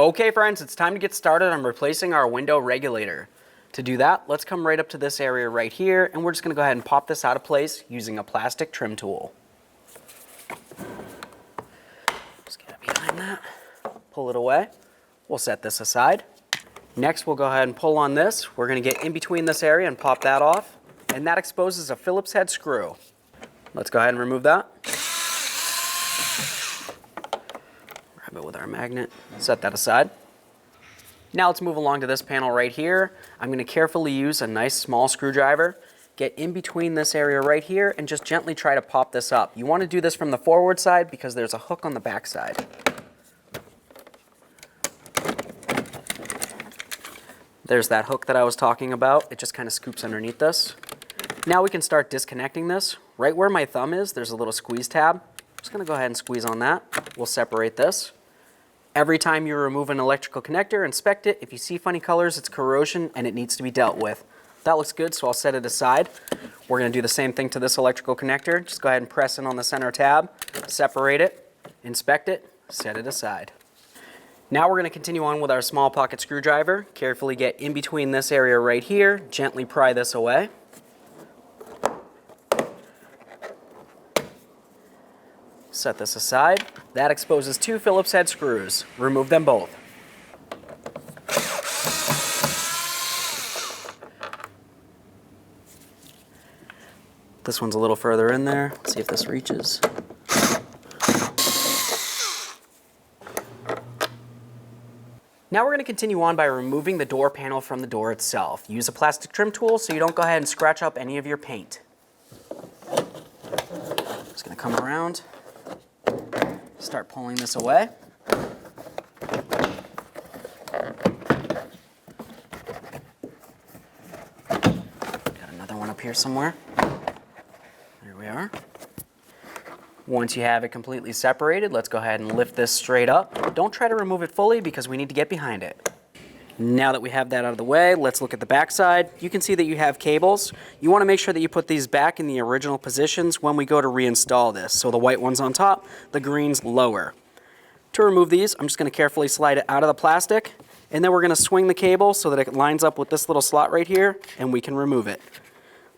Okay friends, it's time to get started on replacing our window regulator. To do that, let's come right up to this area right here, and we're just going to go ahead and pop this out of place using a plastic trim tool. Just get it behind that, pull it away. We'll set this aside. Next, we'll go ahead and pull on this. We're going to get in between this area and pop that off, and that exposes a Phillips head screw. Let's go ahead and remove that. Grab it with our magnet, set that aside. Now let's move along to this panel right here. I'm going to carefully use a nice small screwdriver, get in between this area right here, and just gently try to pop this up. You want to do this from the forward side because there's a hook on the back side. There's that hook that I was talking about. It just kind of scoops underneath this. Now we can start disconnecting this. Right where my thumb is, there's a little squeeze tab. I'm just going to go ahead and squeeze on that. We'll separate this. Every time you remove an electrical connector, inspect it. If you see funny colors, it's corrosion and it needs to be dealt with. That looks good, so I'll set it aside. We're going to do the same thing to this electrical connector. Just go ahead and press in on the center tab, separate it, inspect it, set it aside. Now we're going to continue on with our small pocket screwdriver. Carefully get in between this area right here, gently pry this away. Set this aside. That exposes two Phillips head screws. Remove them both. This one's a little further in there. Let's see if this reaches. Now we're going to continue on by removing the door panel from the door itself. Use a plastic trim tool so you don't go ahead and scratch up any of your paint. Just going to come around. Start pulling this away. Got another one up here somewhere. There we are. Once you have it completely separated, let's go ahead and lift this straight up. Don't try to remove it fully because we need to get behind it. Now that we have that out of the way, let's look at the back side. You can see that you have cables. You want to make sure that you put these back in the original positions when we go to reinstall this. So the white one's on top, the green's lower. To remove these, I'm just going to carefully slide it out of the plastic, and then we're going to swing the cable so that it lines up with this little slot right here, and we can remove it.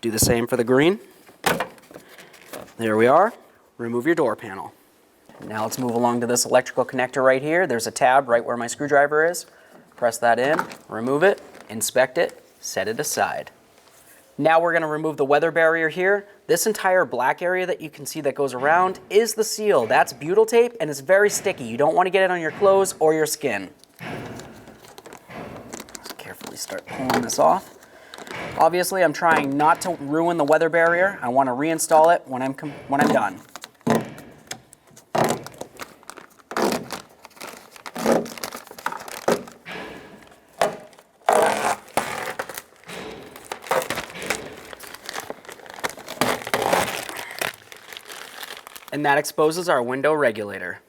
Do the same for the green. There we are. Remove your door panel. Now let's move along to this electrical connector right here. There's a tab right where my screwdriver is. Press that in, remove it, inspect it, set it aside. Now we're going to remove the weather barrier here. This entire black area that you can see that goes around is the seal. That's butyl tape and it's very sticky. You don't want to get it on your clothes or your skin. Just carefully start pulling this off. Obviously, I'm trying not to ruin the weather barrier. I want to reinstall it when I'm done. And that exposes our window regulator.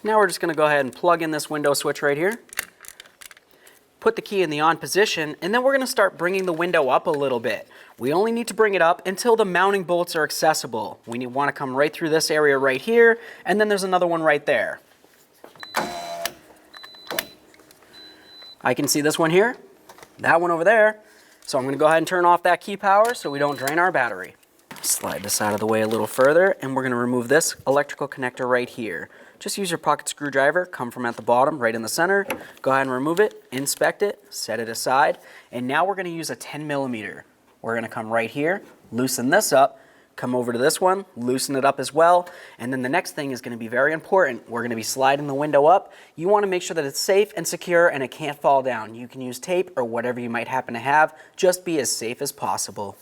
Now we're just going to go ahead and plug in this window switch right here. Put the key in the on position, and then we're going to start bringing the window up a little bit. We only need to bring it up until the mounting bolts are accessible. We want to come right through this area right here, and then there's another one right there. I can see this one here, that one over there. So I'm going to go ahead and turn off that key power so we don't drain our battery. Slide this out of the way a little further, and we're going to remove this electrical connector right here. Just use your pocket screwdriver, come from at the bottom, right in the center. Go ahead and remove it, inspect it, set it aside, and now we're going to use a 10 millimeter. We're going to come right here, loosen this up, come over to this one, loosen it up as well, and then the next thing is going to be very important. We're going to be sliding the window up. You want to make sure that it's safe and secure and it can't fall down. You can use tape or whatever you might happen to have. Just be as safe as possible.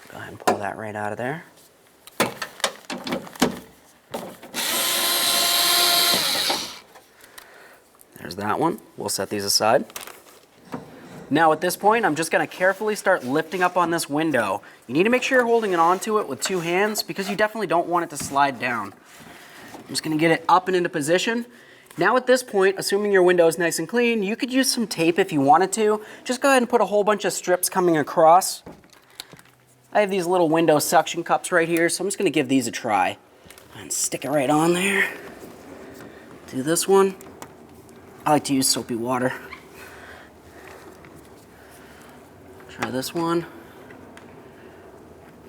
Go ahead and pull that right out of there. There's that one. We'll set these aside. Now at this point, I'm just going to carefully start lifting up on this window. You need to make sure you're holding onto it with two hands because you definitely don't want it to slide down. I'm just going to get it up and into position. Now at this point, assuming your window is nice and clean, you could use some tape if you wanted to. Just go ahead and put a whole bunch of strips coming across. I have these little window suction cups right here, so I'm just going to give these a try. And stick it right on there. Do this one. I like to use soapy water. Try this one.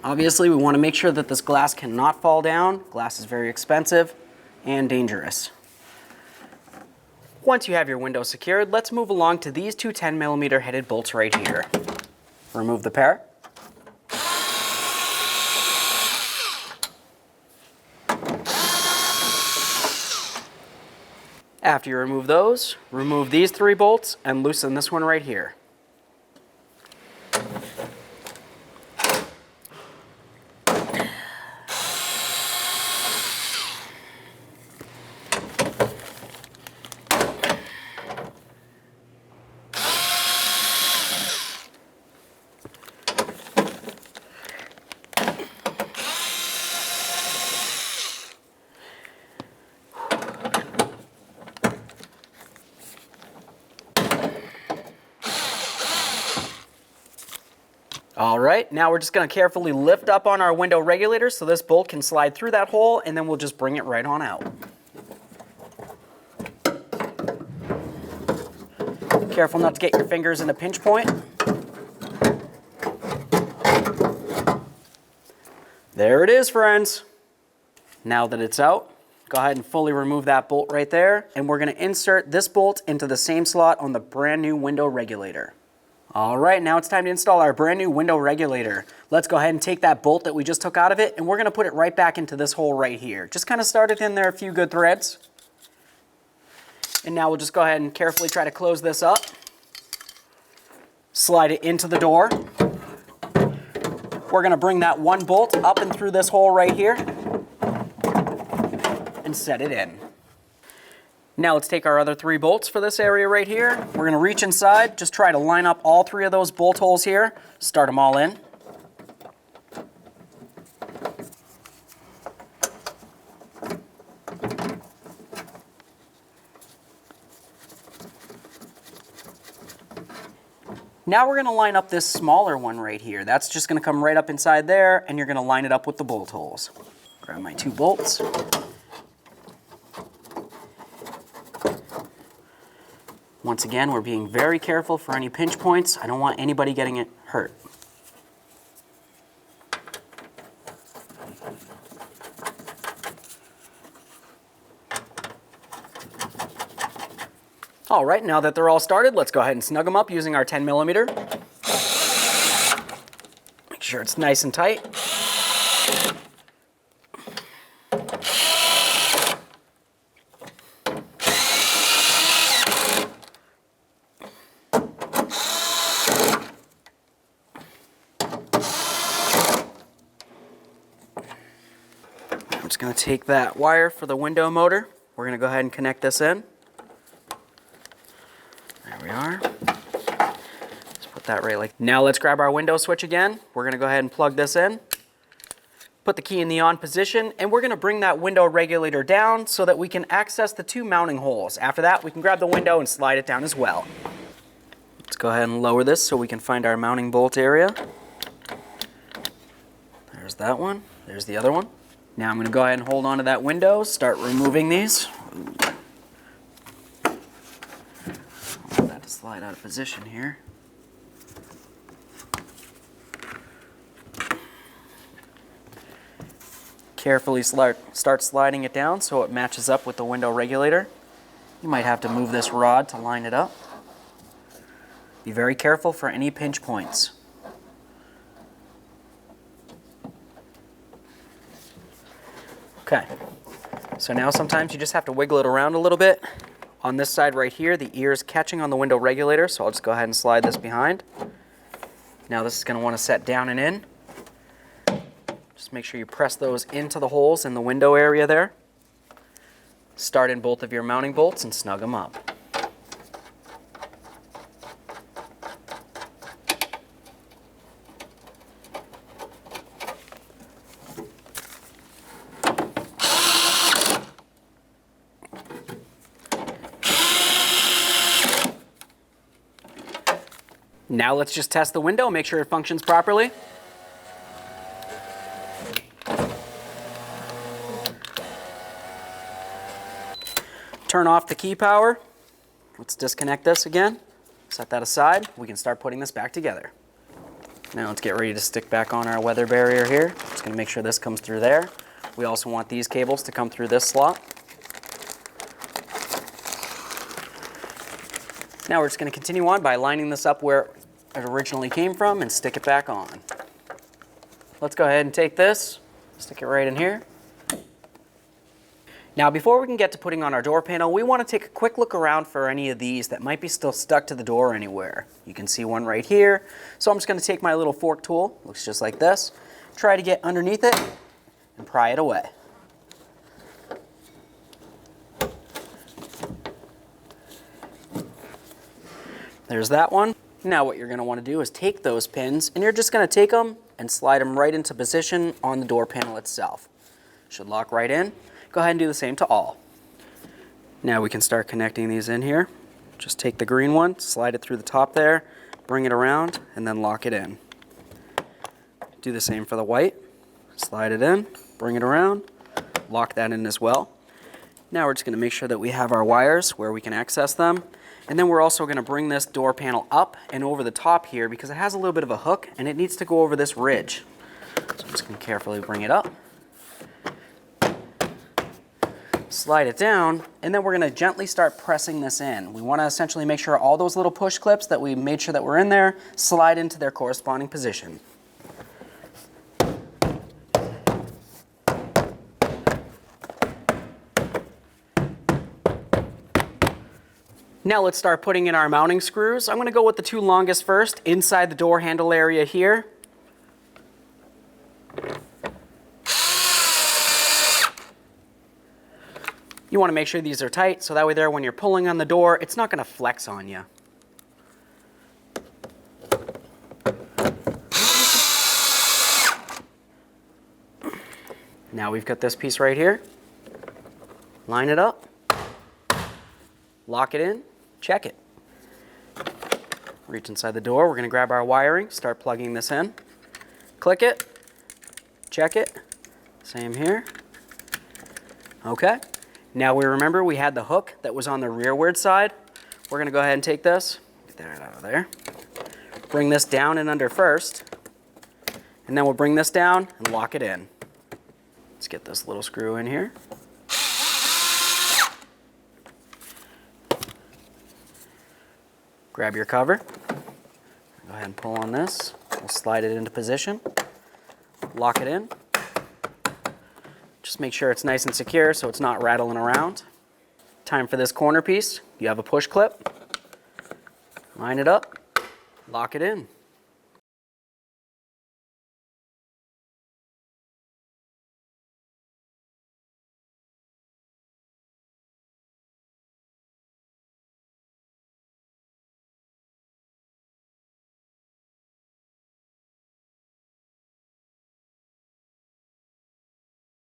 Obviously, we want to make sure that this glass cannot fall down. Glass is very expensive and dangerous. Once you have your window secured, let's move along to these two 10mm headed bolts right here. Remove the pair. After you remove those, remove these 3 bolts and loosen this one right here. All right, now we're just going to carefully lift up on our window regulator so this bolt can slide through that hole, and then we'll just bring it right on out. Careful not to get your fingers in a pinch point. There it is, friends. Now that it's out, go ahead and fully remove that bolt right there, and we're going to insert this bolt into the same slot on the brand new window regulator. All right, now it's time to install our brand new window regulator. Let's go ahead and take that bolt that we just took out of it, and we're going to put it right back into this hole right here. Just kind of start it in there a few good threads. And now we'll just go ahead and carefully try to close this up. Slide it into the door. We're going to bring that one bolt up and through this hole right here and set it in. Now let's take our other 3 bolts for this area right here. We're going to reach inside, just try to line up all 3 of those bolt holes here, start them all in. Now we're going to line up this smaller one right here. That's just going to come right up inside there, and you're going to line it up with the bolt holes. Grab my 2 bolts. Once again, we're being very careful for any pinch points. I don't want anybody getting it hurt. All right, now that they're all started, let's go ahead and snug them up using our 10mm. Make sure it's nice and tight. I'm just going to take that wire for the window motor. We're going to go ahead and connect this in. There we are. Let's put that right like. Now let's grab our window switch again. We're going to go ahead and plug this in. Put the key in the on position, and we're going to bring that window regulator down so that we can access the 2 mounting holes. After that, we can grab the window and slide it down as well. Let's go ahead and lower this so we can find our mounting bolt area. There's that one. There's the other one. Now I'm going to go ahead and hold on to that window, start removing these. I want that to slide out of position here. Carefully start sliding it down so it matches up with the window regulator. You might have to move this rod to line it up. Be very careful for any pinch points. Okay, so now sometimes you just have to wiggle it around a little bit. On this side right here, the ear is catching on the window regulator, so I'll just go ahead and slide this behind. Now this is going to want to set down and in. Just make sure you press those into the holes in the window area there. Start in both of your mounting bolts and snug them up. Now let's just test the window, make sure it functions properly. turn off the key power. Let's disconnect this again. Set that aside. We can start putting this back together. Now let's get ready to stick back on our weather barrier here. Just going to make sure this comes through there. We also want these cables to come through this slot. Now we're just going to continue on by lining this up where it originally came from and stick it back on. Let's go ahead and take this, stick it right in here. Now before we can get to putting on our door panel, we want to take a quick look around for any of these that might be still stuck to the door anywhere. You can see one right here. So I'm just going to take my little fork tool, looks just like this, try to get underneath it and pry it away. There's that one. Now what you're going to want to do is take those pins and you're just going to take them and slide them right into position on the door panel itself. Should lock right in. Go ahead and do the same to all. Now we can start connecting these in here. Just take the green one, slide it through the top there, bring it around, and then lock it in. Do the same for the white. Slide it in, bring it around, lock that in as well. Now we're just going to make sure that we have our wires where we can access them. And then we're also going to bring this door panel up and over the top here because it has a little bit of a hook and it needs to go over this ridge. So I'm just going to carefully bring it up. Slide it down, and then we're going to gently start pressing this in. We want to essentially make sure all those little push clips that we made sure that were in there slide into their corresponding position. Now let's start putting in our mounting screws. I'm going to go with the two longest first, inside the door handle area here. You want to make sure these are tight, so that way there when you're pulling on the door, it's not going to flex on you. Now we've got this piece right here. Line it up, lock it in, check it. Reach inside the door, we're going to grab our wiring, start plugging this in. Click it, check it, same here. Okay. Now we remember we had the hook that was on the rearward side. We're going to go ahead and take this, get that out of there. Bring this down and under first, and then we'll bring this down and lock it in. Let's get this little screw in here. Grab your cover. Go ahead and pull on this. We'll slide it into position. Lock it in. Just make sure it's nice and secure so it's not rattling around. Time for this corner piece. You have a push clip. Line it up. Lock it in.